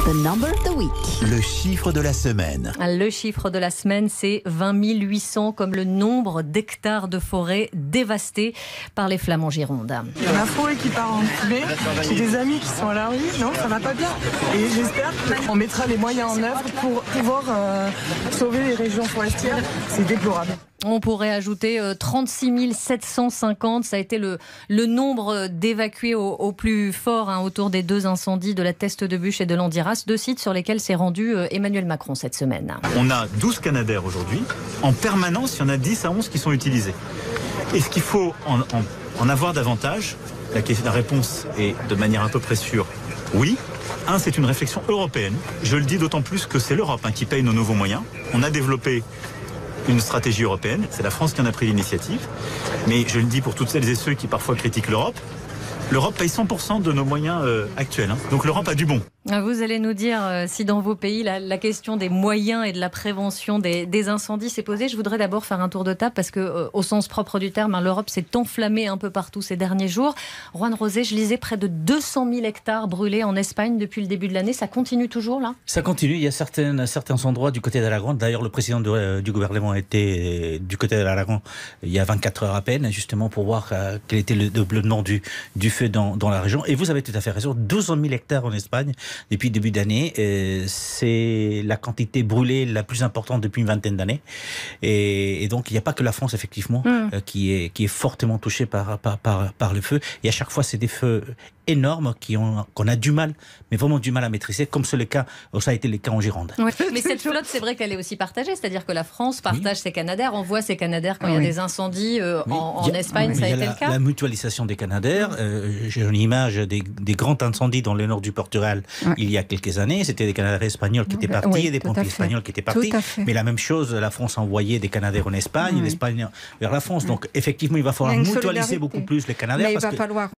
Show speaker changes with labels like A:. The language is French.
A: The number of the week.
B: Le chiffre de la semaine.
C: Le chiffre de la semaine, c'est 20 800, comme le nombre d'hectares de forêt dévastés par les flammes en Gironde.
D: Il y a ma forêt qui part en fumée. J'ai des amis qui sont à la rue. Non, ça va pas bien. Et j'espère qu'on mettra les moyens en œuvre pour pouvoir sauver les régions forestières. C'est déplorable.
C: On pourrait ajouter 36 750. Ça a été le nombre d'évacués au plus fort autour des deux incendies de la Teste de Buch et de l'Andiras, deux sites sur lesquels s'est rendu Emmanuel Macron cette semaine.
E: On a 12 Canadair aujourd'hui. En permanence, il y en a 10 à 11 qui sont utilisés. Est-ce qu'il faut en avoir davantage? La réponse est de manière à peu près sûre. Oui. C'est une réflexion européenne. Je le dis d'autant plus que c'est l'Europe qui paye nos nouveaux moyens. On a développé une stratégie européenne. C'est la France qui en a pris l'initiative. Mais je le dis pour toutes celles et ceux qui parfois critiquent l'Europe. L'Europe paye 100% de nos moyens actuels. Donc l'Europe a du bon.
C: Vous allez nous dire si dans vos pays, la question des moyens et de la prévention des incendies s'est posée. Je voudrais d'abord faire un tour de table parce que, au sens propre du terme, l'Europe s'est enflammée un peu partout ces derniers jours. Juan Rosé, je lisais près de 200 000 hectares brûlés en Espagne depuis le début de l'année. Ça continue toujours là? Ça
F: continue. Il y a certains endroits du côté d'Aragon. D'ailleurs, le président du gouvernement était du côté de l'Aragon il y a 24 heures à peine, justement pour voir quel était le nom du feu dans la région. Et vous avez tout à fait raison. 200 000 hectares en Espagne depuis le début d'année. C'est la quantité brûlée la plus importante depuis une vingtaine d'années. Et donc, il n'y a pas que la France, effectivement, qui est fortement touchée par le feu. Et à chaque fois, c'est des feux énormes qu'on a du mal, mais vraiment du mal à maîtriser, comme ça a été le cas en Gironde.
C: Ouais. Mais cette flotte, c'est vrai qu'elle est aussi partagée, c'est-à-dire que la France partage ses Canadair, envoie ses Canadair quand il y a des incendies. En Espagne, ça a été le cas.
F: La mutualisation des Canadair, j'ai une image des grands incendies dans le nord du Portugal il y a quelques années. C'était des Canadair espagnols qui étaient partis et des pompiers espagnols qui étaient partis. Mais la même chose, la France a envoyé des Canadair en Espagne, l'Espagne vers la France. Donc effectivement, il va falloir mutualiser beaucoup plus les Canadair.
G: Mais il va falloir